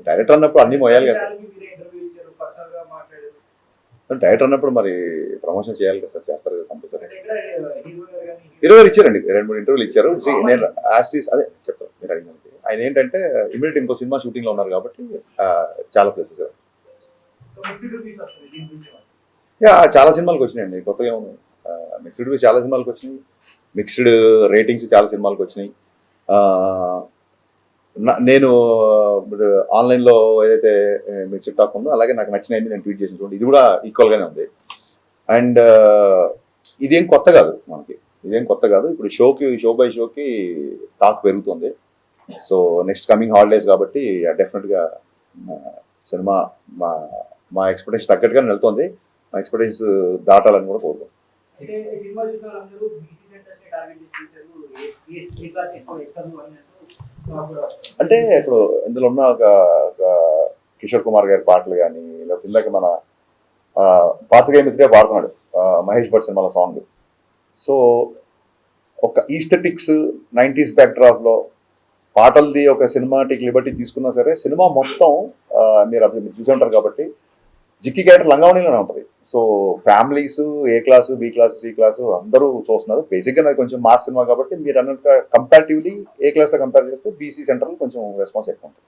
Director అన్నప్పుడు అన్ని మోయాలి కదా సార్. డైరెక్టర్ అన్నప్పుడు మరి ప్రమోషన్ చేయాలి కదా సార్, చేస్తారు కదా కంపల్సరీ. హీరో గారు ఇచ్చారండి, 2-3 ఇంటర్వ్యూలు ఇచ్చారు. నేను యాస్టీస్ అదే చెప్తాను మీరు అడిగినందుకు. ఆయన ఏంటంటే ఇమీడియట్ ఇంకో సినిమా షూటింగ్ లో ఉన్నారు కాబట్టి చాలా ప్లేసెస్ చాలా సినిమాలకు వచ్చినాయండి, కొత్తగా ఏమున్నాయి. మిక్స్డ్ చాలా సినిమాలకు వచ్చినాయి, మిక్స్డ్ రేటింగ్స్ చాలా సినిమాలకు వచ్చినాయి. నేను ఆన్లైన్లో ఏదైతే మిక్స్డ్ టాక్ ఉందో అలాగే నాకు నచ్చినవి నేను ట్వీట్ చేసిన చూడండి, ఇది కూడా ఈక్వల్గానే ఉంది. అండ్ ఇదేం కొత్త కాదు మనకి, ఇదేం కొత్త కాదు. ఇప్పుడు షో బై షోకి టాక్ పెరుగుతుంది. సో నెక్స్ట్ కమింగ్ హాలిడేస్ కాబట్టి డెఫినెట్గా సినిమా మా ఎక్స్పెక్టేషన్ తగ్గట్టుగానే వెళ్తుంది. మా ఎక్స్పెక్టేషన్స్ దాటాలని కూడా కోరుకుంటున్నాం. అంటే ఇప్పుడు ఇందులో ఉన్న ఒక కిషోర్ కుమార్ గారి పాటలు కానీ, లేకపోతే ఇందాక మన పాత్రికేయ మిత్రే పాడుతున్నాడు మహేష్ భట్ సినిమాలో సాంగ్. సో ఒక ఈస్థెటిక్స్ 90s బ్యాక్డ్రాప్ లో పాటలది ఒక సినిమాటిక్ లిబర్టీ తీసుకున్నా సరే, సినిమా మొత్తం మీరు చూసి ఉంటారు కాబట్టి జిక్కి క్యారెక్టర్ లంగావణిలోనే ఉంటుంది. So families A class, B class, C class అందరూ చూస్తున్నారు. బేసిక్గా అది కొంచెం మాస్ సినిమా కాబట్టి మీరు అన్నట్టుగా కంపారిటివ్లీ ఏ క్లాస్ కంపేర్ చేస్తే బీసీ సెంటర్లో కొంచెం రెస్పాన్స్ ఎక్కువ ఉంటుంది.